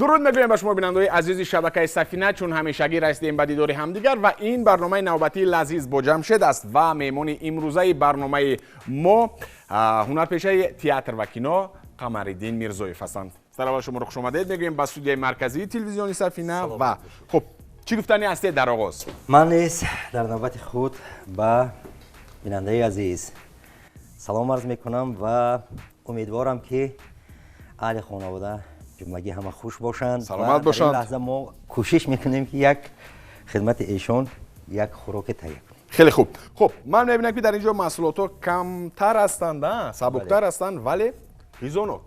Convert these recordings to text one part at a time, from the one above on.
درود میگویم به شما بینندگان عزیز شبکه سفینه، چون همیشگی رسیدیم به دیدار همدیگر و این برنامه نوبتی لازیز با جمشید است و مهمان امروزه برنامه ما هنرپیشه تئاتر و کینو قمرالدین میرزویف هستند. سلام شما رو خوش آمدید میگویم به استودیوی مرکزی تلویزیونی سفینه و خب چی گفتنی هستید در آغاز؟ من نیز در نوبت خود به بیننده عزیز سلام عرض میکنم و امیدوارم که اهل خانواده جمعگی همه خوش باشند. سلامت باشند. در این لحظه ما کوشش میکنیم که یک خدمت ایشون یک خوراک تهیه کنیم. خیلی خوب. خب من میبینم که در اینجا محصولات کمتر هستند، سبکتر هستند ولی هیزونو.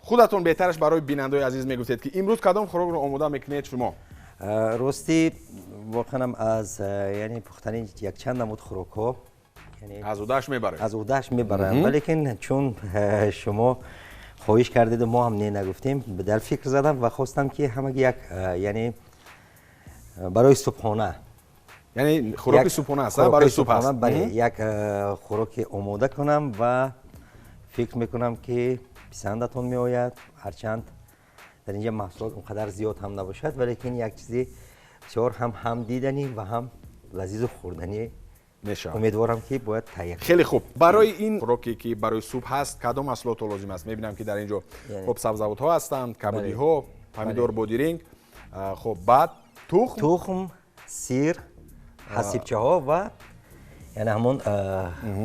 خودتون بهترش برای بیننده عزیز میگفتید که امروز کدام خوراک رو آماده میکنید شما؟ راستی واقعا از یعنی پختن یک چند نمود خوراک ها یعنی از اودش میبرید. از اودش میبرم ولی چون شما خواهش کردید و ما هم نگفتیم به در فکر زدم و خواستم که همه یک یعنی برای صبحانه یعنی خوراک صبحانه است برای صبح است. بله یک خوراک آماده کنم و فکر میکنم که پسندتون میآید، هرچند در اینجا محصولات اونقدر زیاد هم نباشد ولی یک چیزی بسیار هم دیدنی و هم لذیذ و خوردنی میشه. امیدوارم که باید تهیه کنم. خیلی خوب. برای این خوراکی که برای صبح هست کدام محصولات لازم است؟ میبینم که در اینجا خب سبزیجات ها هستند، کبودی ها، پامیدور بودرینگ، خب بعد تخم، سیر، حسیبچه ها و یعنی همون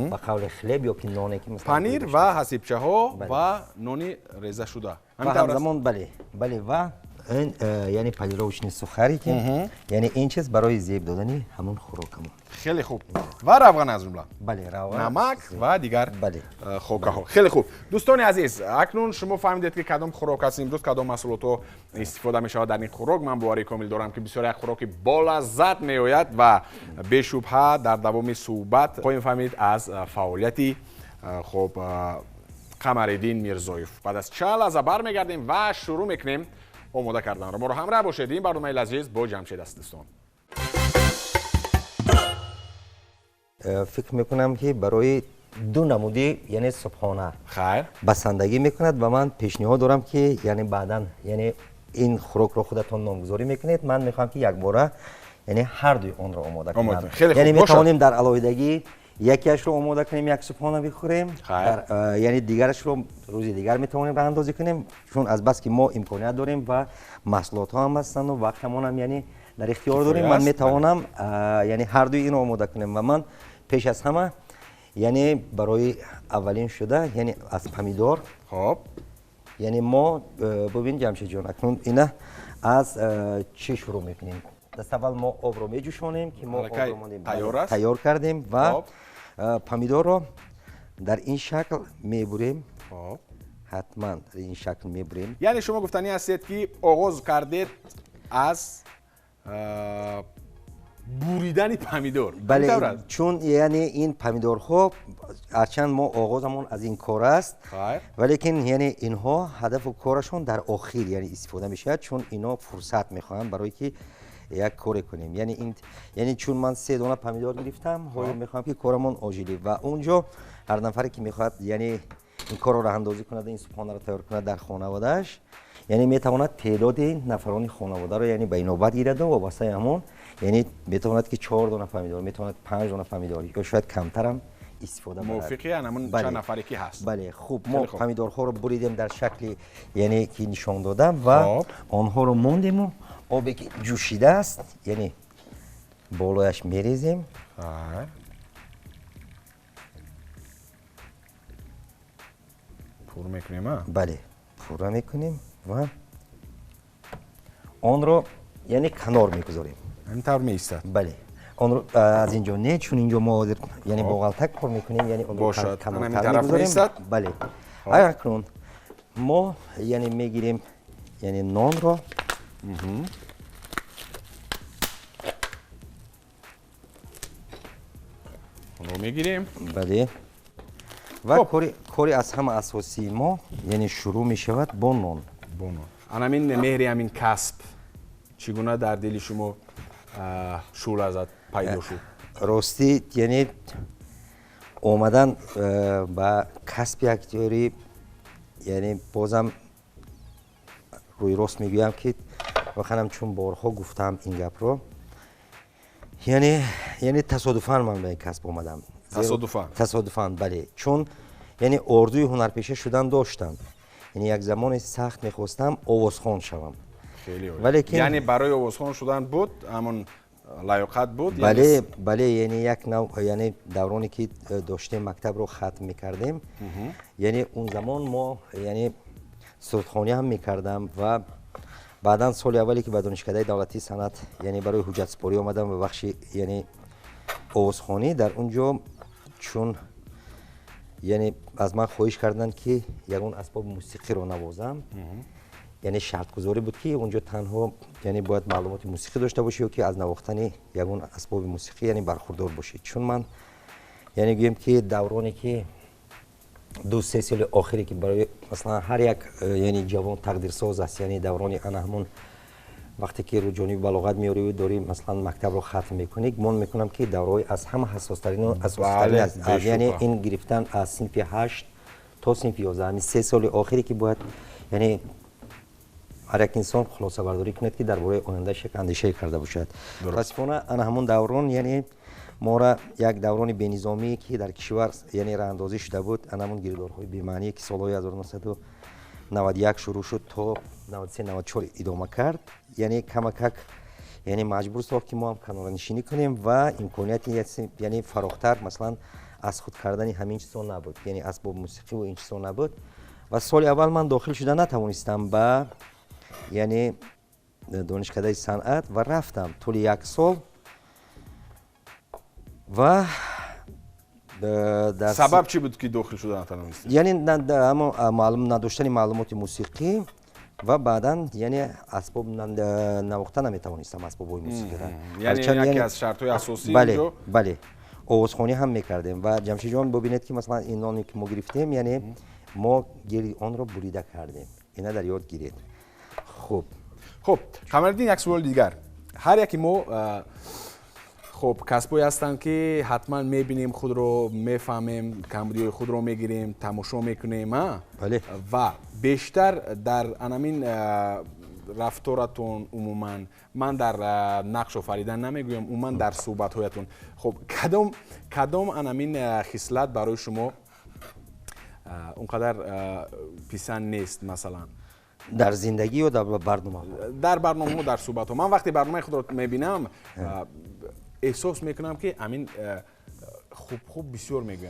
با قول خلیب یا که نانی که مثلا پنیر و حسیبچه ها و نانی ریزه شده. همزمان بله و این یعنی پلیروشنی سوخاری که یعنی این چیز برای زیب دادنی همون خوراکمون. خیلی خوب. و روغن از جمله. بله روغن. نمک و دیگر بله خوکه ها. خیلی خوب. دوستان عزیز، اکنون شما فهمیدید که کدام خوراک است امروز، کدام محصولات ها استفاده می شود در این خوراک. من باوری کامل دارم که بسیار یک خوراک با لذت می آید و به شبهه در دوام صحبت خواهیم فهمید از فعالیتی خب قمرالدین میرزویف. بعد از چند لحظه برمیگردیم و شروع میکنیم آماده کردن. ما رو همراه باشید. این برنامه لذیذ با جمشید است دوستان. فکر میکنم که برای دو نمودی یعنی صبحانه خیر بسندگی میکند و من پیشنهاد دارم که یعنی بعداً یعنی این خوراک رو خودتون نامگذاری میکنید. من میخوام که یک باره یعنی هر دوی اون رو آماده کنم. یعنی میتوانیم در علاوه‌دگی یکیش رو آماده کنیم یک صبحانه بخوریم یعنی دیگرش رو روزی دیگر میتوانیم راه اندازی کنیم چون از بس که ما امکانیت داریم و محصولات ها هم هستن و وقتمون هم یعنی در اختیار داریم. من میتوانم یعنی هر دوی اینو آماده کنیم و من پیش از همه یعنی برای اولین شده یعنی از پامیدور خب یعنی ما ببین جمشید جان اکنون اینه از چی شروع میکنیم؟ دست اول ما آب رو میجوشانیم که ما آب رو تیار کردیم و پامیدور رو در این شکل میبریم. حتما در این شکل میبریم. یعنی شما گفتنی هستید که آغاز کردید از بریدن پامیدور. بله چون یعنی این پامیدور خب هرچند ما آغازمون از این کار است ولیکن یعنی اینها هدف و کارشون در آخر یعنی استفاده میشه چون اینا فرصت میخوان برای که یک کاری کنیم. یعنی این یعنی چون من 3 دانه پامیدور گرفتم حالا میخوام که کارمون آجیلی و اونجا هر نفری که میخواد یعنی این کار رو راه اندازی کنه این صبحانه رو تیار کنه در خانواده‌اش یعنی میتواند تعداد نفران خانواده رو یعنی به نوبت گیرد و واسه همون یعنی میتواند که 4 دانه پامیدور میتواند 5 دانه پامیدور یا شاید کمتر هم استفاده کنه. موافقی همون چند نفری که هست. بله خوب ما پامیدورها رو بریدیم در شکلی یعنی که نشون دادم و آنها رو موندیم و آبی که جوشیده است یعنی بالایش میریزیم. پر میکنیم. بله پر میکنیم و آن رو یعنی کنار میگذاریم. اینطور میایستد. بله آن رو از اینجا نه چون اینجا ما یعنی با غلطک پر میکنیم یعنی اون رو کنار میگذاریم. بله اکنون ما یعنی میگیریم یعنی نان رو اون رو میگیریم. بله و کاری از همه اساسی ما یعنی شروع می شود با نان. همین مهری همین کسب چگونه در دل شما شور ازت پیدا شد؟ راستی یعنی اومدن با کسب یک جوری یعنی بازم روی راست میگویم که بخوام چون بارها گفتم این گپ رو یعنی تصادفاً من به این کسب اومدم. تصادفاً بله، چون یعنی اردوی هنرپیشه شدن داشتم، یعنی یک زمان سخت میخواستم آوازخوان شوم. ولی یعنی برای آوازخوان شدن بود همون لایقت بود؟ بله یعنی یک نوع، یعنی دورانی که داشتیم مکتب رو ختم میکردیم، یعنی اون زمان ما یعنی سرودخوانی هم میکردم و بعدا سال اولی که به دانشکده دولتی صنعت یعنی برای حجت سپاری آمدم به بخش یعنی آوازخوانی، در اونجا چون یعنی از من خواهش کردند که یگان اسباب موسیقی رو نوازم، یعنی شرط گذاری بود که اونجا تنها یعنی باید معلومات موسیقی داشته باشی و که از نواختن یگان اسباب موسیقی یعنی برخوردار باشی. چون من یعنی گویم که دورانی که 2-3 سال آخری که برای مثلا هر یک یعنی جوان تقدیرساز است، یعنی دورانی انا همون وقتی که رو جانب بلاغت میاری و داری مثلا مکتب رو ختم میکنی، گمان میکنم که دورای از همه حساسترین و اساس‌ترین است. یعنی این گرفتن از صنف 8 تا صنف 11 همین 3 سال آخری که باید یعنی هر یک انسان خلاصه برداری کند که درباره آینده‌اش یک اندیشه کرده باشد. متاسفانه انا همون دوران یعنی ما را یک دوران بی‌نظامی که در کشور یعنی راه اندازی شده بود، انا همون گیردارهای بی‌معنی که سال‌های 1991 شروع شد تا 93-94 ادامه کرد، یعنی کمک یعنی مجبور ساخت که ما هم کنارنشینی کنیم و امکانیت یعنی فراختر مثلا از خود کردن همین چیزا نبود، یعنی اسباب موسیقی و این چیزا نبود. و سال اول من داخل شده نتوانستم به یعنی دانشکده صنعت و رفتم طول 1 سال و در سبب چی بود که داخل شده نتوانستید؟ یعنی معلوم نداشتن معلومات موسیقی و بعداً یعنی اسباب نواختن نمیتوانستم اسباب موسیقی را. یعنی یکی از شرط‌های اساسی بله آوازخوانی هم میکردیم و جمشید جان ببینید که مثلا این نانی که ما گرفتیم یعنی ما گیری آن را بریده کردیم، اینا در یاد گیرید. خب قمرالدین، یک سوال دیگر. هر یکی ما خب کسبایی هستند که حتما میبینیم، خود رو میفهمیم، کمبودی خود رو میگیریم، تماشا میکنیم بله. و بیشتر در همین رفتارتون عموما، من در نقش آفریدن نمیگویم، عموما در صحبت هایتون خب کدام همین خصلت برای شما اونقدر پسند نیست؟ مثلا در زندگی یا در برنامه؟ در برنامه و در صحبت ها. من وقتی برنامه خود رو میبینم احساس میکنم که امین خوب بسیار میگم.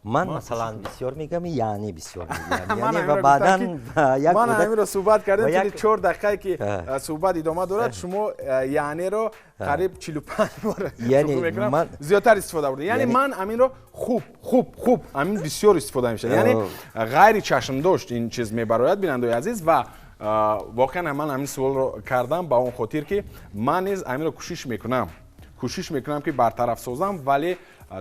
من مثلا بسیار میگم یعنی بسیار میگم یعنی و بعداً من همین رو صحبت کردیم که 4 دقیقه که صحبت ادامه دارد شما یعنی رو قریب 45 بار یعنی میکنم زیادتر استفاده بوده. یعنی من امین رو خوب امین بسیار استفاده میشه، یعنی غیر چشم داشت این چیز میبراید بیننده عزیز. و واقعا من همین سوال رو کردم با اون خاطر که من نیز امین رو کوشش میکنم که برطرف سازم، ولی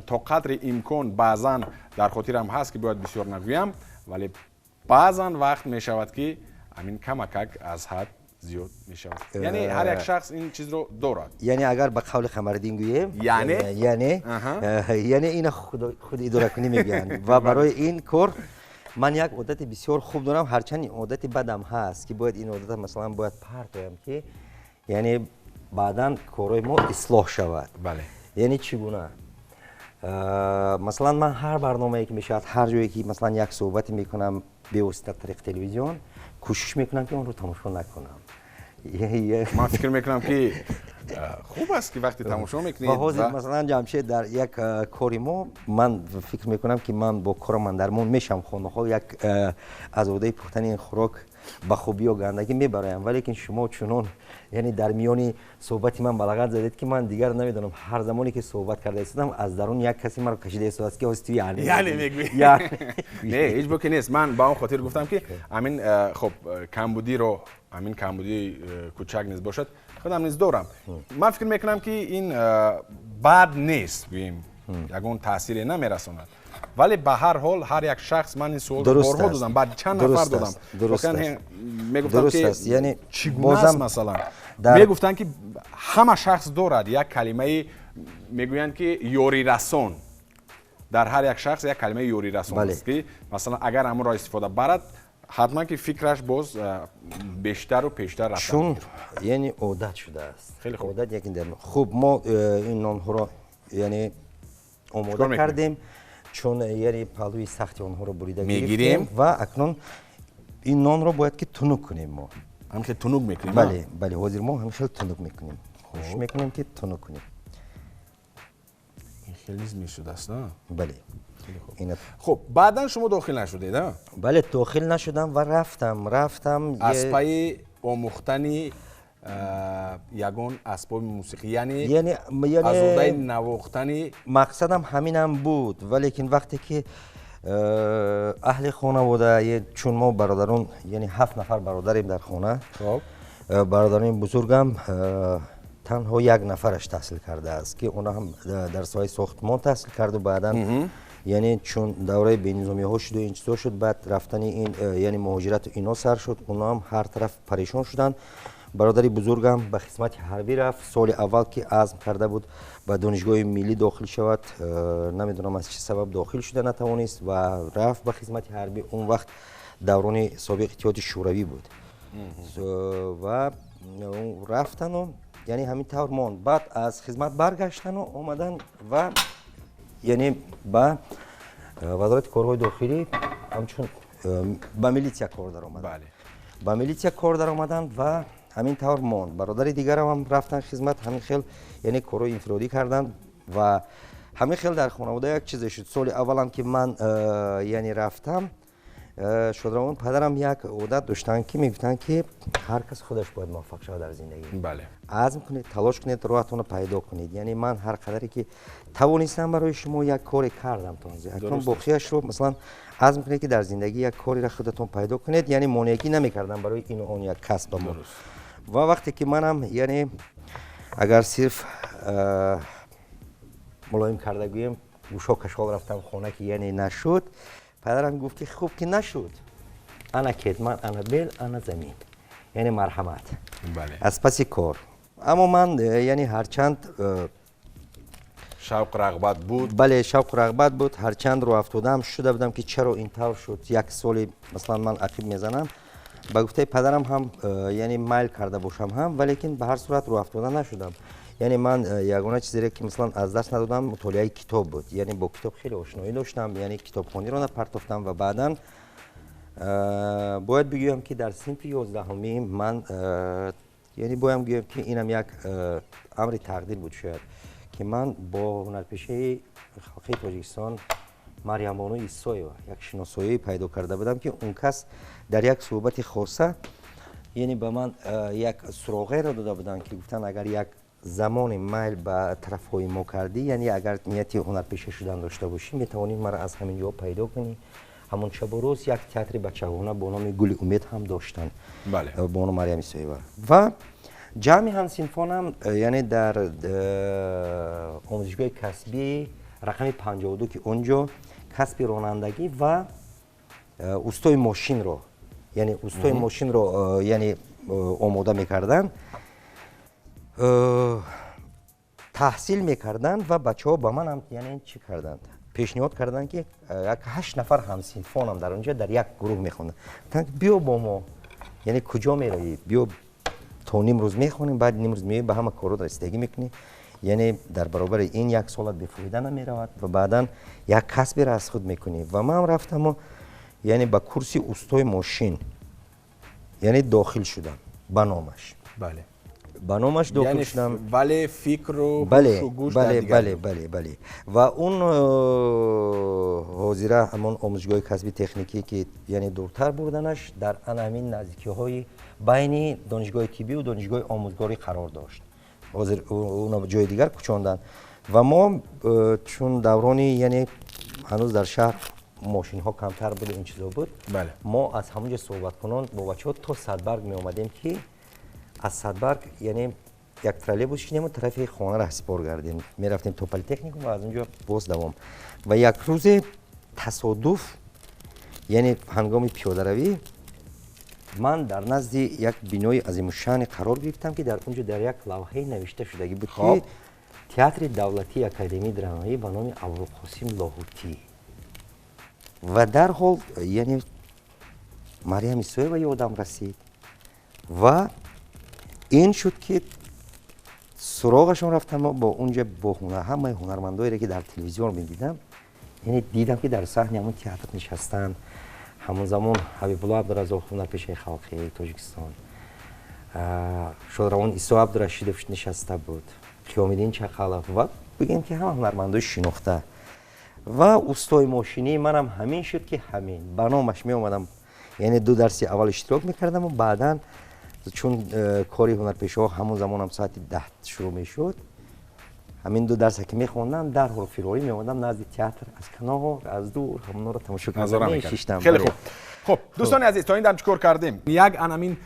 تا قدر امکان بعضا در خاطرم هست که باید بسیار نگویم، ولی بعضا وقت میشود که همین کمک از حد زیاد میشود. یعنی هر یک شخص این چیز رو دارد. یعنی اگر به قول قمرالدین گویم یعنی این خود اداره کنی میگن و برای این کار من یک عادت بسیار خوب دارم، هرچند عادت بدم هست که باید این عادت مثلا باید پرت کنم که یعنی بعداً کارهای ما اصلاح شود. بله. یعنی چگونه؟ مثلا من هر برنامه‌ای که میشود، هر جایی که مثلا یک صحبت میکنم به واسطه طریق تلویزیون، کوشش میکنم که اون رو تماشا نکنم. من فکر میکنم که خوب است که وقتی تماشا میکنید. مثلا جمشید در یک کاری ما، من فکر میکنم که من با کار من درمون میشم، خانه‌ها یک از عهده پختن این خوراک با خوبی و گندگی میبرایم، ولی که شما چنون یعنی در میانی صحبتی من بلاغت زدید که من دیگر نمیدونم هر زمانی که صحبت کرده استادم از درون یک کسی مرا کشیده است که هستی یعنی میگوی نه هیچ بکی نیست. من با اون خاطر گفتم که همین خب کمبودی رو، همین کمبودی کوچک نیست باشد، خودم نیز دارم. من فکر میکنم که این بد نیست، بگیم یگون تاثیر نمیرساند، ولی به هر حال هر یک شخص، من این سوال بارها دادم، بعد چند نفر دادم، واقعا میگفتم که یعنی چگونه است، مثلا میگفتن که همه شخص دارد یک کلمه، میگویند که یاری رسان، در هر یک شخص یک کلمه یاری رسان است که مثلا اگر همون را استفاده برد حتما که فکرش باز بیشتر و پیشتر رفته چون یعنی عادت شده است. خیلی خوب. عادت یکی در خوب ما این نان ها رو یعنی آماده کردیم چون یعنی پهلوی سختی آنها رو بریده گرفتیم و اکنون این نان رو باید که تنوک کنیم ما. همین تنوک میکنیم؟ بله بله حاضر ما همین تنوک میکنیم. خوش میکنیم که تنوک کنیم. این خیلی میشده است نه؟ بله. خب بعدا شما داخل نشدید ها؟ بله داخل نشدم و رفتم از پای آموختن یگان اسباب موسیقی یعنی از اودای نواختن مقصدم همینم بود ولیکن وقتی که اهل خانواده چون ما برادران یعنی 7 نفر برادریم در خانه خب برادران بزرگم تنها یک نفرش تحصیل کرده است که اونا هم در سایه ساختمان تحصیل کرد و بعدا یعنی چون دوره بین‌نظامی ها شد و این چیزا شد بعد رفتن این یعنی مهاجرت اینا سر شد اونا هم هر طرف پریشان شدن برادری بزرگم به خدمت حربی رفت سال اول که عزم کرده بود به دانشگاه ملی داخل شود نمیدونم از چه سبب داخل شده نتوانست و رفت به خدمت حربی اون وقت دوران سابق اتحاد شوروی بود و رفتن و یعنی همین طور ماند بعد از خدمت برگشتن و اومدن و یعنی با وزارت کارهای داخلی همچون با میلیتیا کار در آمدن بله با میلیتیا کار در آمدن و همین طور ماند برادر دیگر هم رفتن خدمت همین خیل یعنی کارهای انفرادی کردن و همین خیل در خانواده یک چیز شد سال اولم که من یعنی رفتم شادروان پدرم یک عادت داشتن که میگفتن که هر کس خودش باید موفق شود در زندگی بله عزم کنید تلاش کنید راهتون رو پیدا کنید یعنی من هر قدری که توانستم برای شما یک کاری کردم تازه اکنون باقیش رو مثلا عزم کنید که در زندگی یک کاری را خودتون پیدا کنید یعنی مانعی نمی‌کردم برای این و اون یک کسب ما و وقتی که منم یعنی اگر صرف ملایم کرده گویم گوشا کشال رفتم خونه که یعنی نشد پدرم گفت که خوب که نشد انا کدمن انا بیل انا زمین یعنی مرحمت بله از پس کار اما من یعنی هرچند شوق رغبت بود بله شوق رغبت بود هرچند رو افتادم شده بودم که چرا این طور شد یک سال مثلا من عقیب میزنم با گفته پدرم هم یعنی میل کرده باشم هم ولیکن به هر صورت رو افتاده نشدم یعنی من یگانه چیزی که مثلا از دست ندادم مطالعه کتاب بود یعنی با کتاب خیلی آشنایی داشتم یعنی کتابخوانی رو نپرداختم و بعداً باید بگویم که در صنف 11 من یعنی باید بگویم که اینم یک امر تقدیر بود شاید که من با هنرپیشه خلقی تاجیکستان مریم بانو ایسایی یک شناسایی پیدا کرده بودم که اون کس در یک صحبت خاصه یعنی به من یک سراغه را داده بودن که گفتن اگر یک زمان میل به طرفهای ما کردی یعنی اگر نیتی هنرپیشه شدن داشته باشی میتوانی مرا از همین جا پیدا کنی همون شب و روز یک تئاتر بچگانه با نام گل امید هم داشتن بله با نام مریم ایسایی و جمع همسینفانم یعنی در آموزشگاه کسبی رقم 52 که اونجا کسب رانندگی و استای ماشین رو یعنی استای ماشین رو یعنی آماده میکردن تحصیل میکردن و بچه ها با من هم یعنی چی کردند پیشنهاد کردن که یک 8 نفر همسینفان هم در اونجا در یک گروه میخوندن بیا با ما یعنی کجا میروی بیا تا نیم روز میخونیم بعد نیم روز میای به همه کارا رسیدگی میکنی یعنی در برابر این یک سالت بفرویده نمیرود و بعدا یک کسبی را از خود میکنی و من هم رفتم و یعنی با کرسی استای ماشین یعنی داخل شدم به نامش بله به نامش داخل یعنی شدم ولی فکر و گوش بله و اون حاضره همون آموزشگاه کسبی تکنیکی که یعنی دورتر بردنش در همین نزدیکی های بین دانشگاه طبی و دانشگاه آموزگاری قرار داشت حاضر اون جای دیگر کوچاندن و ما چون دورانی یعنی هنوز در شهر ماشین ها کمتر بود این چیزا بود بله ما از همونجا صحبت کنان با بچه‌ها تا صدبرگ می اومدیم که از صدبرگ یعنی یک ترالیبوس کشیدیم و طرف خانه را سپار کردیم می رفتیم تا پلی‌تکنیک و از اونجا باز دوام و یک روز تصادف یعنی هنگام پیاده روی من در نزد یک بینای عظیم‌الشأن قرار گرفتم که در اونجا در یک لوحه نوشته شده بود که تئاتر دولتی اکادمی درامایی به نام ابوالقاسم لاهوتی و در حال یعنی مریم اسویeva یادم رسید و این شد که سراغشون رفتم با اونجا با همه هنرمندایی که در تلویزیون می‌دیدم، یعنی دیدم که در صحنه همون تئاتر نشستن. همون زمان حبیب الله عبدالرزاق هنرپیشه خلقی تاجیکستان، شادروان عیسی عبدالرشیدوف نشسته بود، قیام‌الدین چقلف و بگیم که همه هنرمندای شناخته و استاد ماشینی منم همین شد که همین برنامه‌اش می اومدم، یعنی 2 درس اول اشتراک میکردم و بعداً چون کاری هنرپیشه ها همون زمان هم ساعت 10 شروع میشد، همین 2 درس که میخوندم در حال فراری میومدم نزد تئاتر، از کنار از دور همون رو تماشا کردم. خیلی خوب. خب دوستان عزیز تا این دم چیکار کردیم؟ یک انامین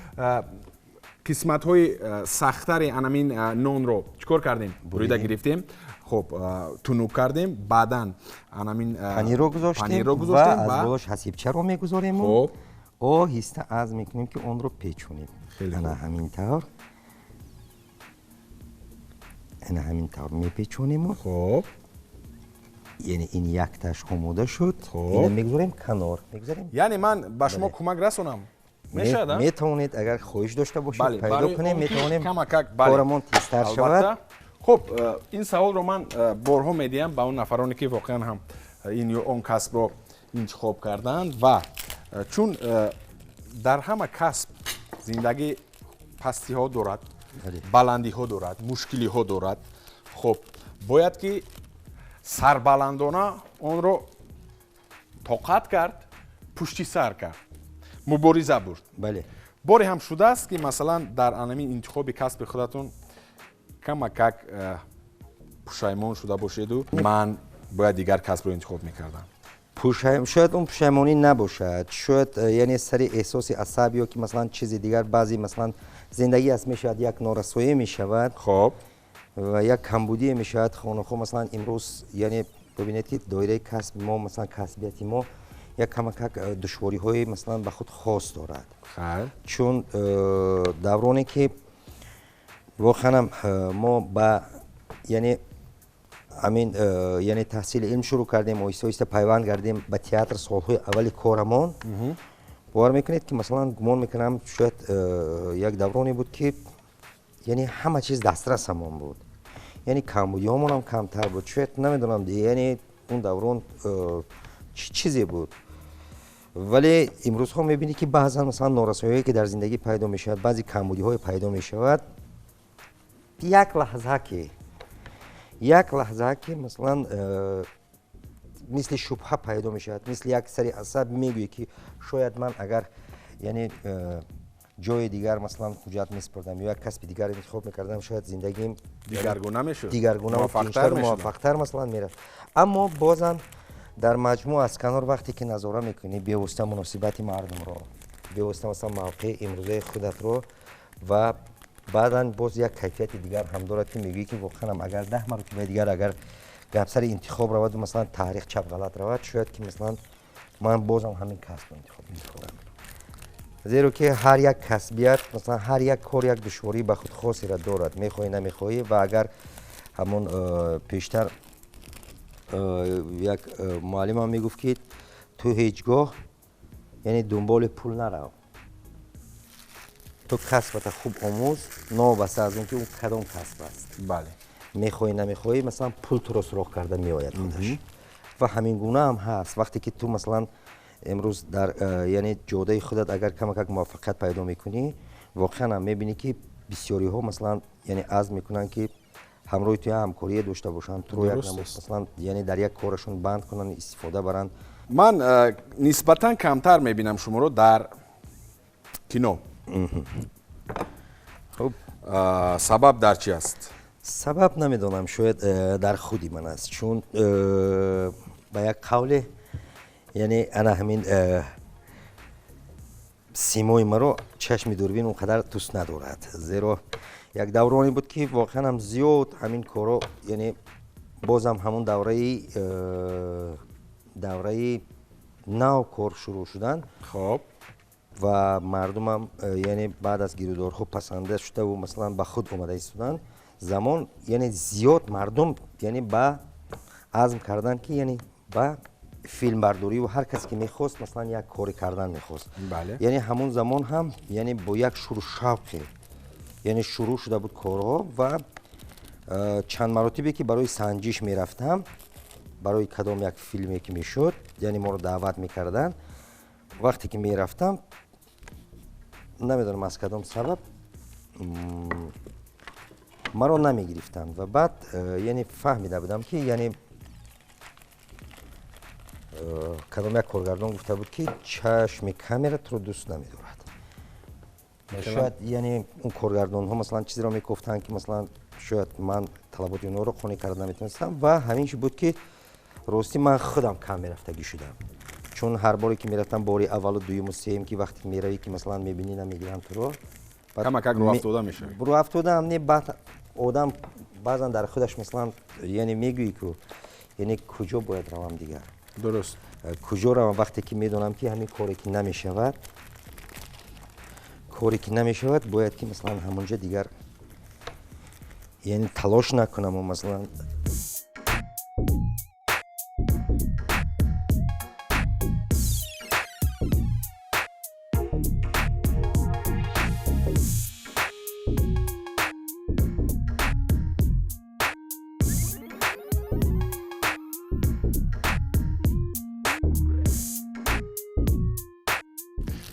قسمت های سخت‌تر انامین نان رو چیکار کردیم؟ بریده گرفتیم. خب تونوک کردیم، بعداً انامین پنیر رو گذاشتیم و از بالش حسیبچه رو میگذاریم. خب آهسته از میکنیم که اون رو پیچونیم. انا همین طور میپیچونیم. خب یعنی این یک تاش آماده شد. اینو میگذاریم کنار میگذاریم. یعنی من به شما کمک رسونم میشه؟ میتونید اگر خواهش داشته باشید پیدا کنیم، میتونیم بله. کارمون تیزتر شود. خب این سوال رو من بارها میدیم به اون نفرانی که واقعا هم این یا اون کسب رو انتخاب کردند و چون در همه کسب زندگی پستی ها دارد، بلندی ها دارد، مشکلی ها دارد. خب باید که سربلندانه اون رو طاقت کرد، پشتی سر کرد، مبارزه برد. بله. باری هم شده است که مثلا در انمی انتخاب کسب خودتون کمک پشیمان شده باشید و من باید دیگر کسب رو انتخاب میکردم. شاید اون پشیمانی نباشد، شاید یعنی سری احساس عصبی یا که مثلا چیز دیگر، بعضی مثلا زندگی است میشود یک نارسایی میشود. خب و یک کمبودی میشود خانه خو. مثلا امروز یعنی ببینید که دایره کسب ما مثلا کسبیت ما یک کمک دشواری های مثلا به خود خاص دارد. خیر. چون دورانی که واقعا ما با یعنی همین یعنی تحصیل علم شروع کردیم و ایسته پیوند کردیم به تئاتر سالهای اولی کارمان، باور میکنید که مثلا گمان میکنم شاید یک دورانی بود که یعنی همه چیز دسترس همون بود، یعنی کمبودی همون هم کمتر بود. شاید نمیدونم دیگه یعنی اون دوران چیزی بود. ولی امروز ها میبینی که بعضا مثلا نارسایی که در زندگی پیدا میشود، بعضی کمبودی های پیدا میشود، یک لحظه که مثلا مثل شبهه پیدا میشود، مثل یک سری عصب میگویی که شاید من اگر یعنی جای دیگر مثلا حجت میسپردم یا یک کسب دیگر انتخاب میکردم، شاید زندگیم دیگرگونه میشد، دیگرگونه و موفق‌تر مثلا میرفت. اما بازم در مجموع از کنار وقتی که نظاره میکنی بیوسته مناسبت مردم رو، بیوسته مثلا موقع امروزه خودت رو و بعداً باز یک کیفیت دیگر هم دارد که میگی که واقعا اگر 10 مرتبه دیگر اگر گپسر انتخاب رود و مثلا تاریخ چپ غلط رود، شاید که مثلا من بازم همین کسب انتخاب میکنم. زیرا که هر یک کسبیت مثلا هر یک کار یک دشواری به خود خاصی را دارد، میخوای نمیخوای. و اگر همون پیشتر یک معلم هم میگفت که تو هیچگاه یعنی دنبال پول نرو، تو کسبت خوب آموز، نابسته از اون که اون کدام کسب است. بله. میخوای نمیخوای مثلا پول تو رو سراغ کرده میآید خودش. و همین گونه هم هست. وقتی که تو مثلا امروز در یعنی جاده خودت اگر کمک موفقیت پیدا میکنی، واقعا هم میبینی که بسیاری ها مثلا یعنی عزم میکنن که همراه توی همکاری داشته باشن، تو رو یک مثلا یعنی در یک کارشون بند کنن، استفاده برن. من نسبتا کمتر میبینم شما رو در کینو. خب سبب در چی است؟ سبب نمیدونم، شاید در خودی من است. چون با یک قول یعنی انا همین سیمای مرا چشم دوربین اونقدر دوست ندارد. زیرا یک دورانی بود که واقعا هم زیاد همین کارو یعنی بازم همون دوره نو کار شروع شدن. خب و مردم هم یعنی بعد از گیرودار خوب پسنده شده و مثلا به خود اومده ایستادن. زمان یعنی زیاد مردم یعنی با عزم کردن که یعنی با فیلم برداری و هر کسی که میخواست مثلا یک کاری کردن میخواست. بله. یعنی همون زمان هم یعنی با یک شروع شوقی یعنی شروع شده بود کارها و چند مراتبی که برای سنجش میرفتم برای کدام یک فیلمی که میشد یعنی ما رو دعوت میکردن وقتی که میرفتم نمیدونم از کدام سبب ما رو نمیگرفتن و بعد یعنی فهمیده بودم که یعنی کدام یک کارگردان گفته بود که چشم کامرات رو دوست نمیدارد. شاید یعنی اون کارگردان ها مثلا چیزی رو میگفتن که مثلا شاید من طلبات اونها رو خونه کردن نمیتونستم و همینش بود که راستی من خودم کم میرفتگی شدم چون هر باری که میرفتم باری اول و دوم و سوم که وقتی میروی که مثلا میبینی نمیگیرم تو رو کمک رو افتاده میشه رو افتاده هم نه بعد آدم بعضا در خودش مثلا یعنی میگویی که یعنی کجا باید روم دیگر درست کجا روم وقتی که میدونم که همین کاری که نمیشود باید که مثلا همونجا دیگر یعنی تلاش نکنم و مثلا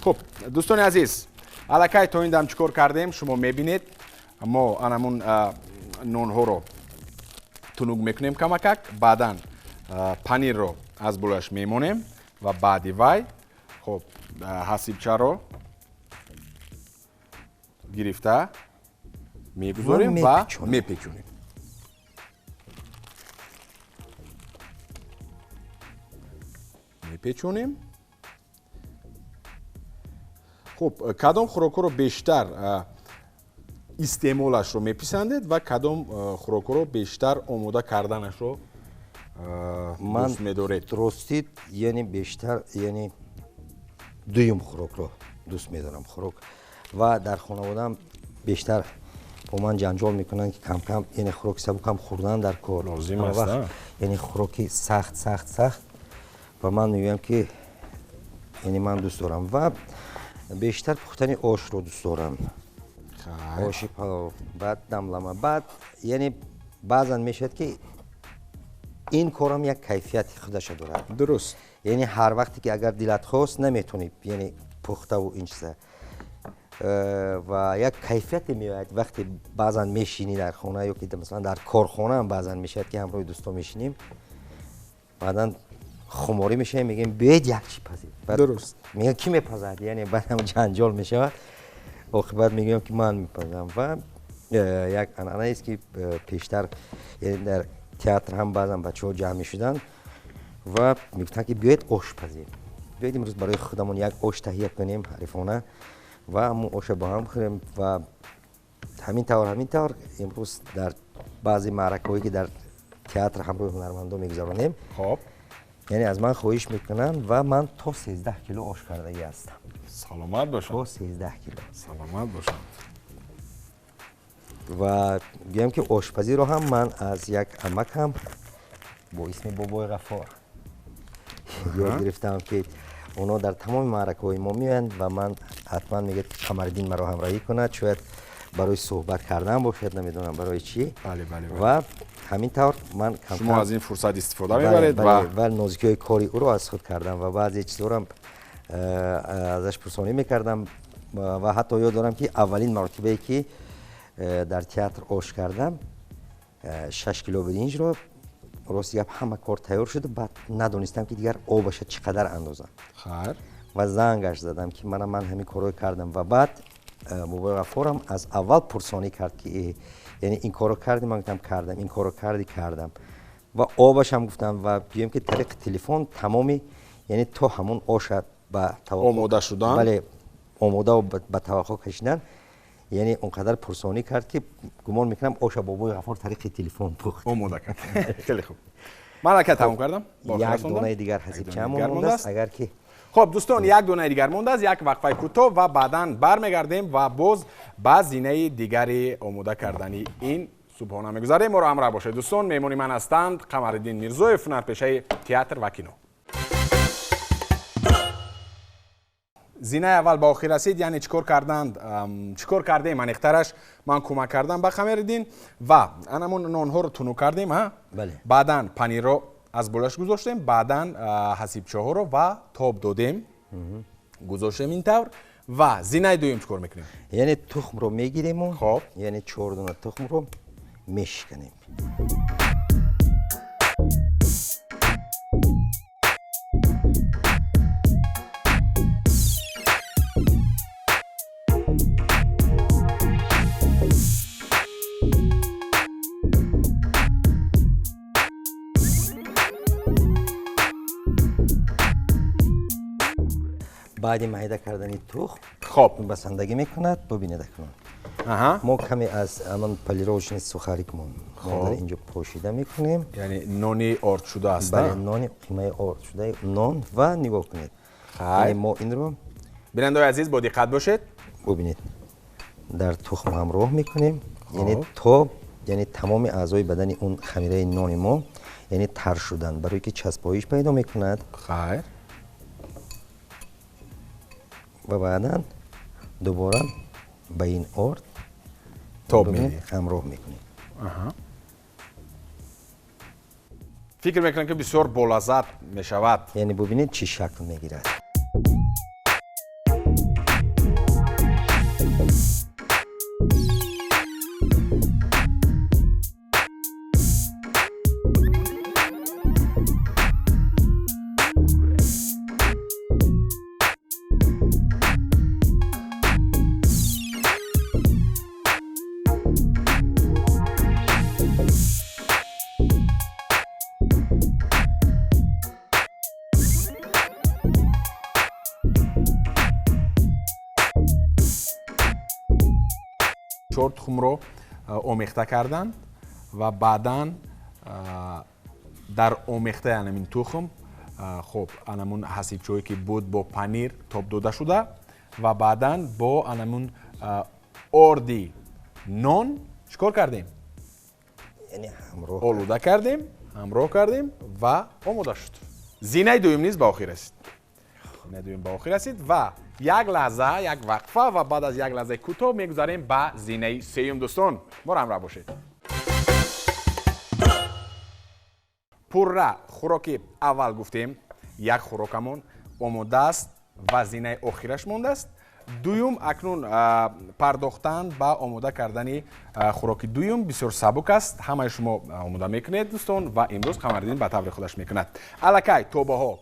خب دوستان عزیز الکی تا این دم چیکار کردیم شما میبینید ما انمون نون ها رو تنوگ میکنیم کمکک بعدن پنیر رو از بولش میمونیم و بعدی وای خب حسیبچه رو گرفته میگذاریم و میپیچونیم. میپیچونیم. خب کدام خوراک رو بیشتر استعمالش رو میپسندید و کدام خوراک رو بیشتر آماده کردنش رو دوست میدارید؟ درستی یعنی بیشتر یعنی دویم خوراک رو دوست میدارم خوراک و در خانواده‌ام بیشتر با من جنجال میکنن که کم کم یعنی خوراک سبک هم خوردن در کار لازم است یعنی خوراکی سخت و من میگم که یعنی من دوست دارم و بیشتر پختن آش رو دوست دارم. آشی پلو بعد دملمه بعد یعنی بعضا میشد که این کارم یک کیفیت خودش دارد. درست. یعنی هر وقتی که اگر دلت خواست نمیتونی یعنی پخته و این چیزا و یک کیفیت میاد وقتی بعضا میشینی در خونه یا که مثلا در کارخانه هم بعضا میشد که همراه دوستا میشینیم بعدا خماری میشه میگیم بیاید یک چی پزید. درست. میگم کی میپزد یعنی بعد هم جنجال میشه بعد میگم که من میپزم و یک انانه است که پیشتر یعنی در تئاتر هم بعضا بچه‌ها جمع میشدن و میگفتن که بیاید آش پزید بیاید امروز برای خودمون یک آش تهیه کنیم حریفانه و همون آش با هم بخوریم و همین طور امروز در بعضی معرکه‌هایی که در تئاتر همراه هنرمندان میگذرانیم خب یعنی از من خواهش میکنن و من تا 13 کیلو آش کردگی هستم. سلامت باشم. تا 13 کیلو. سلامت باشم. و بگم که آشپزی رو هم من از یک عمکم با اسم بابای غفار یاد گرفتم که اونا در تمام معرکه‌های ما میاند و من حتما میگه قمرالدین مرا همراهی کنه شاید برای صحبت کردن باشد نمیدونم برای چی. بله. و همین طور من شما از این فرصت استفاده میبرید و نازکی‌های کاری او رو از خود کردم و بعضی چیزا رو هم ازش پرسانی میکردم و حتی یاد دارم که اولین مرتبه که در تئاتر آش کردم 6 کیلو برنج رو راستی همه کار تیار شد بعد ندونستم که دیگر آبش چقدر اندازم خیر و زنگش زدم که من همین کارو کردم و بعد بابای غفارم از اول پرسانی کرد که یعنی این کارو کردی من گفتم کردم این کارو کردم و آبش هم گفتم و بگیم که طریق تلفن تمامی یعنی تو همون آش با آماده شدن بله آماده و به توقع کشیدن یعنی اونقدر پرسانی کرد که گمان میکنم آش بابای غفار طریق تلفن پخت آماده کرد. خیلی خوب من که تمام کردم یک دونه دیگر حساب چند مونده است اگر که خب دوستان یک دونه دیگر مونده است یک وقفه کوتاه و بعداً برمیگردیم و باز با زینه دیگری آماده کردنی این سبحانه میگذاریم. ما رو همراه باشید دوستان. مهمون من هستند قمرالدین میرزویف هنرپیشه تئاتر و کینو. زینه اول با آخر رسید، یعنی چیکار کردیم انیخترش من کمک کردم به خمیردین و انمون نان ها رو تونو کردیم ها. بله. بعدن پنیر رو از بلش گذاشتیم، بعدن حسیبچه ها رو و تاب دادیم گذاشتیم این طور و زینه دویم چیکار میکنیم؟ یعنی تخم رو میگیریم و خب یعنی 4 دونه تخم رو میشکنیم. بعد معده کردن تخم خب بسندگی میکند. ببینید اکنون ما کمی از همان پلیروژن سوخاریکمون ما در اینجا پوشیده میکنیم. یعنی نانی آرد شده است. بله، نانی قیمه آرد شده نان و نگاه کنید. یعنی ما این رو بیننده عزیز با دقت باشید. ببینید در تخم همراه میکنیم. یعنی یعنی تمام اعضای بدن اون خمیره نان ما یعنی تر شدن برای که چسبایش پیدا میکند. خیر. و بعدا دوباره به این آرد تاب میدیم همراه میکنیم. فکر میکنم که بسیار بولذت میشود. یعنی ببینید چی شکل میگیرد. چهار تخم رو آمیخته کردن و بعدا در آمیخته این تخم خب انمون حسیبچه‌ای که بود با پنیر تاب داده شده و بعدا با انمون آردی نان چیکار کردیم؟ یعنی همراه آلوده کردیم، همراه کردیم و آماده شد. زینه دویم نیز به آخر رسید. زینه دویم به آخر رسید و یک لحظه، یک وقفه و بعد از یک لحظه کوتاه میگذاریم به زینه سیوم. دوستان ما همراه باشید. پورا خوراکی اول گفتیم یک خوراکمون آماده است و زینه آخرش مونده است. دویم اکنون پرداختن به آماده کردن خوراکی دویم بسیار سبک است. همه شما آماده میکنید دوستان و امروز خمردین به طور خودش میکند. الکی توبه ها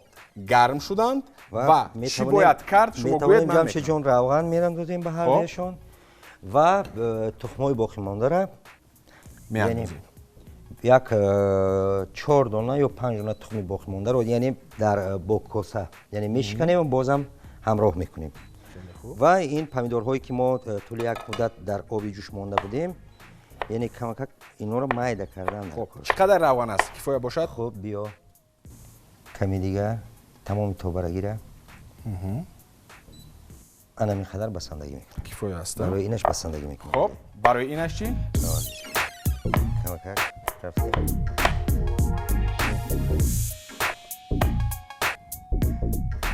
گرم شدند و چی باید کرد شما گوید من جمشید جان روغن میرم دادیم به هر یشون و تخمای باقی مانده را یعنی یک 4 دانه یا 5 دانه تخم باقی مانده رو یعنی در کاسه یعنی میشکنیم و بازم همراه میکنیم. و این پمیدورهایی که ما طول یک مدت در آبی جوش مانده بودیم یعنی کمک اینا رو میده کردن. خب چقدر روغن است کفایه باشد؟ خب بیا کمی دیگه تمام توبه را گیره. انا میخدر بسندگی میکنم. کفایه است. برای اینش بسندگی میکنم. خب برای اینش چی؟ کمک رفته.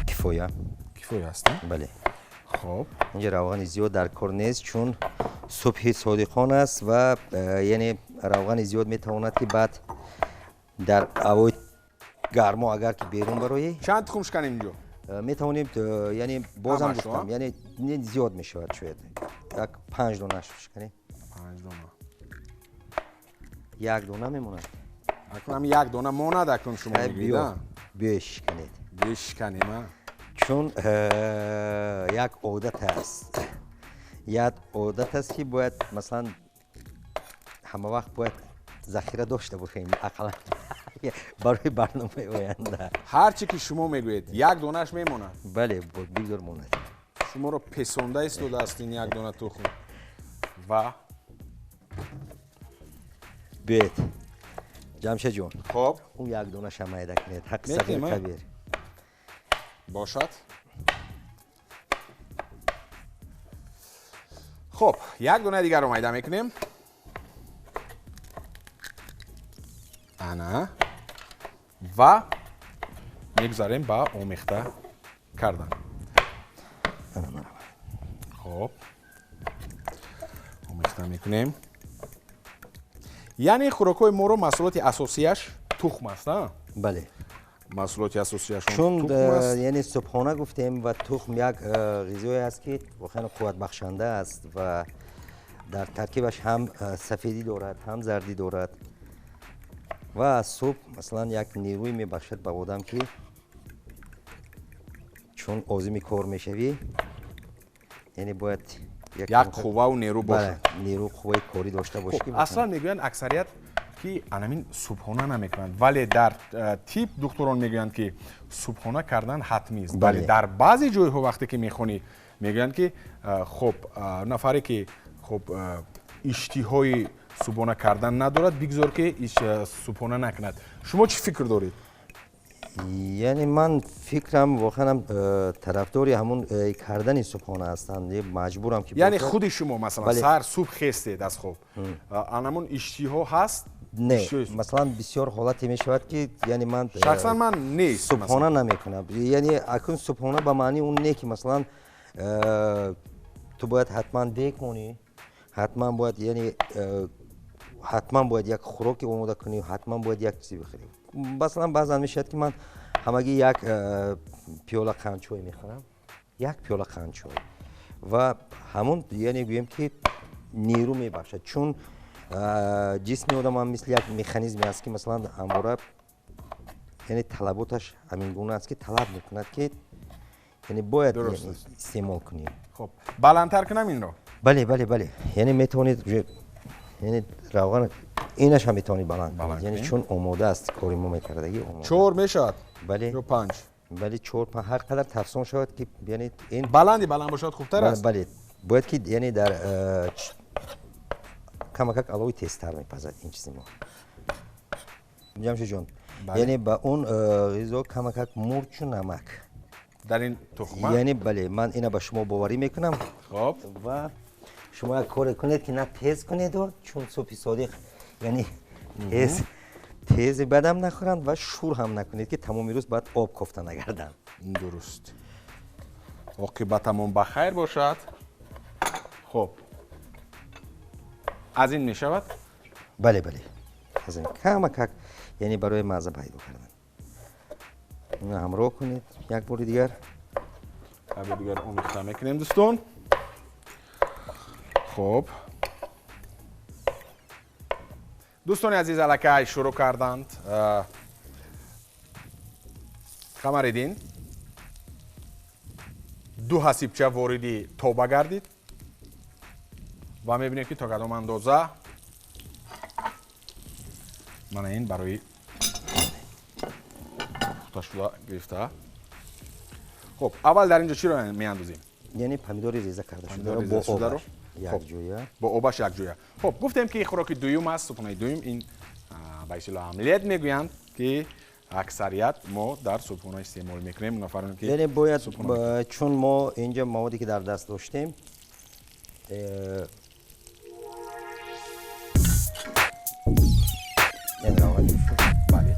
کفایه است. بله. خب اینجا روغن زیاد در کار نیست چون صبح صادقانه است و یعنی روغن زیاد میتواند که بعد در هوای گرما اگر که بیرون برای چند تخم شکنیم اینجا؟ میتونیم یعنی بازم گفتم یعنی زیاد میشود شاید یک 5 دانه شکنیم. 5 دانه. یک دانه میموند. اکنون یک دانه ماند اکنون شما میگید. بشکنید. بشکنیم. چون یک عادت است. یک عادت است که باید مثلا همه وقت باید ذخیره داشته باشیم اقلا برای برنامه آینده. هر چی که شما میگویید یک دانهش میمونه. بله بگذار ماند. شما رو پسونده است داده استین یک دانه تخم و بیت جمشید جون. خب اون یک دانه شمایده کنید حق صغیر کبیر باشد. خب یک دانه دیگر رو میده میکنیم. انا و میگذاریم با آمیخته کردن. خب آمیخته میکنیم. یعنی خوراک‌های ما رو محصولات اساسیش تخم است نه؟ بله. محصولات اساسیش چون تخم است. یعنی صبحانه گفتیم و تخم یک غذایی است که واقعا قوت بخشنده است و در ترکیبش هم سفیدی دارد هم زردی دارد و صبح مثلا یک نیروی میبخشد به آدم که چون عازم کار میشوی یعنی باید یک قوه و نیرو باشه. نیرو قوه کاری داشته باشی. اصلا میگویند اکثریت که انامین صبحانه نمیکنند ولی در تیپ دکتران میگویند که صبحانه کردن حتمی است. ولی در بعضی جایها وقتی که میخونی میگویند که خب نفری که خب اشتهای صبحانه کردن ندارد بگذار که صبحانه نکند. شما چی فکر دارید؟ یعنی من فکرم واقعا طرفداری همون کردن صبحانه هستم. مجبورم که یعنی خود شما مثلا سر صبح خستید از خوب انمون اشتها هست؟ نه مثلا بسیار حالتی می شود که یعنی من شخصا من نیست صبحانه نمیکنم. یعنی اکنون صبحانه به معنی اون نه که مثلا تو باید حتما بکنی، حتما باید یعنی حتما باید یک خوراک آماده کنی، حتما باید یک چیزی بخوری. مثلا بعضا میشد که من همگی یک پیاله قند چای میخورم، یک پیاله قند چای و همون یعنی گویم که نیرو میبخشد. چون جسم آدم هم مثل یک مکانیزمی است که مثلا همواره یعنی طلباتش همین گونه است که طلب میکند که یعنی باید استعمال کنی. خب بلندتر کنم این رو؟ بله بله بله. یعنی میتونید یعنی روغن اینش هم میتونید بلند کنید. یعنی چون آماده است کاری ما میکردگی آماده. 4 میشد؟ بله. یا 5؟ بله 4 5 هر قدر تفسون شود که یعنی این بلند باشد خوبتر است. بله باید که یعنی در کمک علاوه تستر میپزد این چیزی ما. جمشید جان یعنی با اون غذا کمک مرچ و نمک در این تخمه. یعنی بله من اینا به شما باوری میکنم. خب و شما یک کار کنید که نه تیز کنید و چون صبح صادق یعنی تیز بدم نخورند و شور هم نکنید که تمام روز باید آب کوفته نگردن. درست. عاقبتمون بخیر باشد. خب از این میشود؟ بله بله از این کمک یعنی برای مزه پیدا کردن. اینو همراه کنید یک بار دیگر. قبل دیگر آمیخته میکنیم دوستان. خب دوستان عزیز الکه شروع کردند خمریدین 2 حسیبچه واردی توبه گردید و میبینید که تا کدام اندازه من این برای پخته شده گرفته. خب اول در اینجا چی رو میاندازیم؟ یعنی پمیدوری ریزه کرده شده رو یک جویه. با آبش یک جویه. خب گفتیم که خوراک دوم است. صبحانه دوم این به اصطلاح عملیات میگویند که اکثریت ما در صبحانه استعمال میکنیم. نفران که یعنی باید چون ما اینجا موادی که در دست داشتیم یعنی روغن بله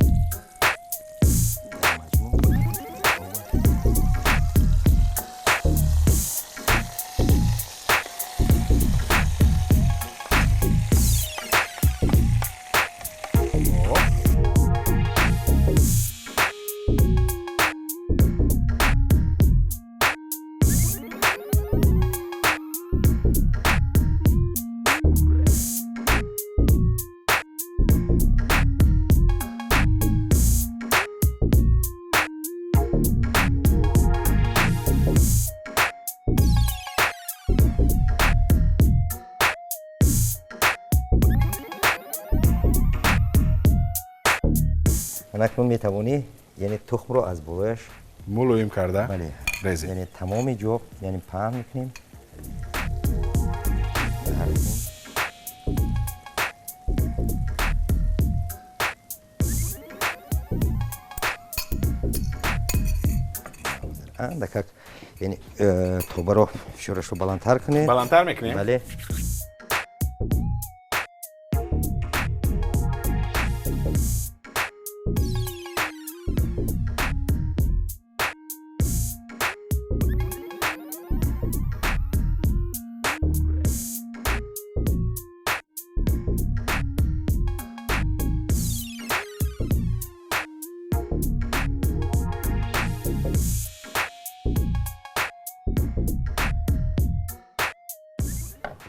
اکنون میتوانی یعنی تخم رو از بالایش ملایم کرده. بله ریزی. یعنی تمام جا یعنی پهن میکنیم. اندک یعنی توبه رو شورش رو بلندتر کنید. بلندتر میکنیم؟ بله.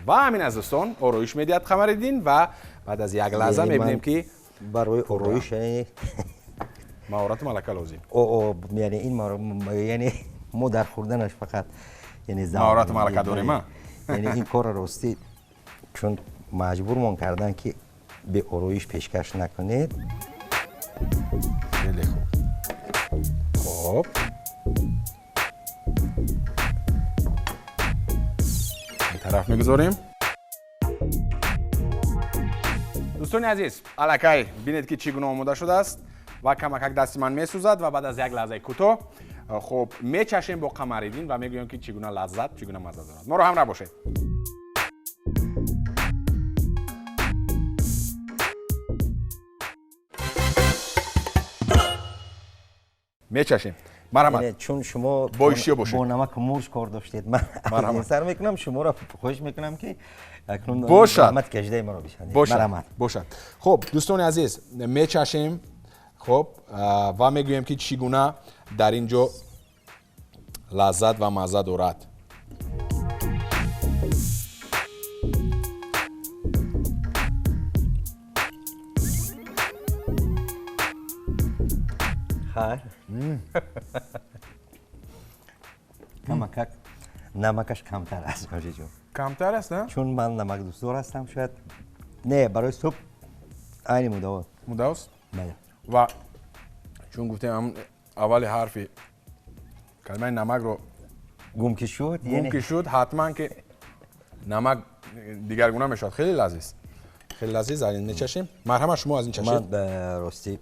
و همین از دوستان آرایش میدید قمرالدین و بعد از یک لحظه میبینیم که برای آرایش مهارت ملکه لازم. یعنی این یعنی ما در خوردنش فقط یعنی مهارت ملکه داریم. یعنی این کار راستی چون مجبورمون کردن که به آرایش پیشکش نکنید. خیلی خوب. خب این طرف میگذاریم. دوستان عزیز، الکی ببینید که چگونه آماده شده است و کمک دست من میسوزد و بعد از یک لحظه کوتاه خب میچشیم با قمرالدین و میگویم که چگونه لذت چگونه مزه دارد. ما رو همراه باشید. میچشیم. مرحمت. چون شما با نمک مرچ کار داشتید، من این سر میکنم شما را خوش میکنم که اکنون باشد کشیده ما رو بشنید. باشد. خب دوستان عزیز میچشیم خب و میگویم که چگونه در اینجا لذت و مزه دارد. نمکش کمتر است جمشید جون. کمتر است نه؟ چون من نمک دوست دار هستم شاید. نه برای صبح عین مداوست. بله. و چون گفتم اول حرفی کلمه نمک رو گم که شد حتما که نمک دیگرگونه میشد. خیلی لذیذ. خیلی لذیذ. این میچشیم. مرحمت شما از این چشید. من به راستی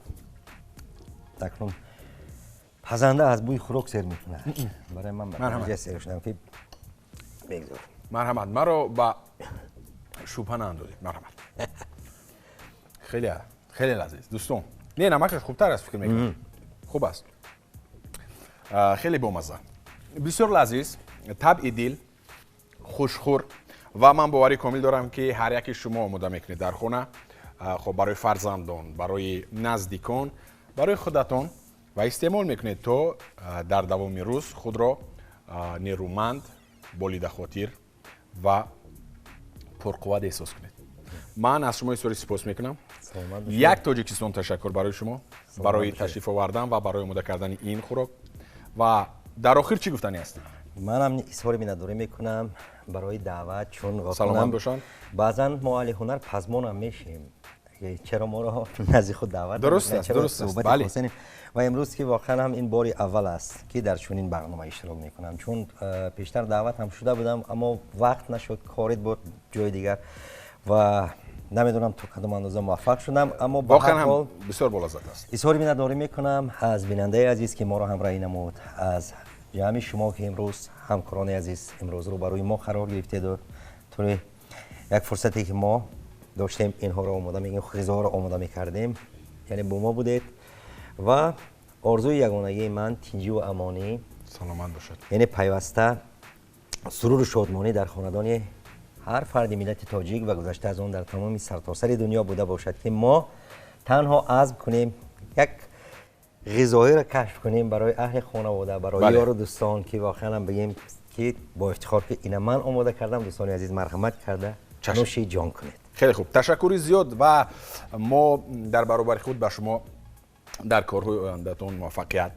تکنون پزنده از بوی خوراک سر میکنه. برای من به سر شدم که بگذار. مرحمت. من رو با سوبحانه اندازید. مرحمت. خیلی لذیذ دوستان. نه نمکش خوبتر است فکر میکنم. خوب است. خیلی بامزه. بسیار لذیذ، طبع دل، خوشخور و من باوری کامل دارم که هر یکی شما آماده میکنید در خانه. خب برای فرزندان، برای نزدیکان، برای خودتان و استعمال میکنید تا در دوام روز خود را نیرومند، بالید خاطر و پرقوت احساس کنید. من از شما بسیار سپاس میکنم. یک تاجیکستان تشکر برای شما برای تشریف آوردن و برای آماده کردن این خوراک. و در آخر چی گفتنی است؟ من هم اظهار میناداری میکنم برای دعوت، چون سلامت باشن. بعضا ما اهل هنر پزمان هم میشیم، چرا ما رو نزد خود دعوت درست است. بله. و امروز که واقعا هم این باری اول است که در چنین برنامه اشتراک میکنم، چون پیشتر دعوت هم شده بودم اما وقت نشد، کارید بود جای دیگر و نمیدونم تو کدام اندازه موفق شدم، اما واقعا هم بسیار بالازد است. اظهار میناداری میکنم از بیننده عزیز که ما را همراهی نمود، از جمعی شما که امروز همکاران عزیز امروز رو برای ما قرار گرفتید و طوری یک فرصتی که ما داشتیم اینها رو آماده این غذا رو آماده میکردیم، یعنی با ما بودید و آرزوی یگانگی من تنجی و امانی سلامت باشد، یعنی پیوسته سرور و شادمانی در خاندان هر فرد ملت تاجیک و گذشته از آن در تمام سرتاسر دنیا بوده باشد که ما تنها عزم کنیم یک غذایی را کشف کنیم برای اهل خانواده، برای یار و دوستان که واقعا هم بگیم که با افتخار که اینا من آماده کردم، دوستان عزیز مرحمت کرده نوش جان کنید. خیلی خوب، تشکری زیاد و ما در برابر خود به شما در کارهای آیندهتون موفقیت،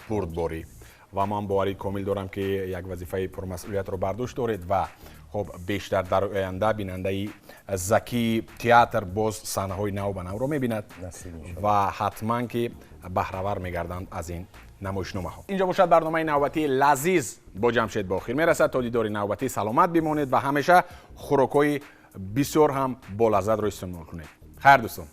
بردباری و من باوری کامل دارم که یک وظیفه پرمسئولیت رو برداشت دارید و خب بیشتر در آینده بیننده زکی تئاتر باز صحنه‌های نو به نو رو می‌بیند و حتما که بهره‌ور می‌گردند از این نمایشنامه‌ها. اینجا باشد برنامه نوبتی لذیذ با جمشید با خیر میرسد. تا دیدار نوبتی سلامت بمانید و همیشه خوراک‌های بسیار هم با لذت رو استعمال کنید. خیر دوستان.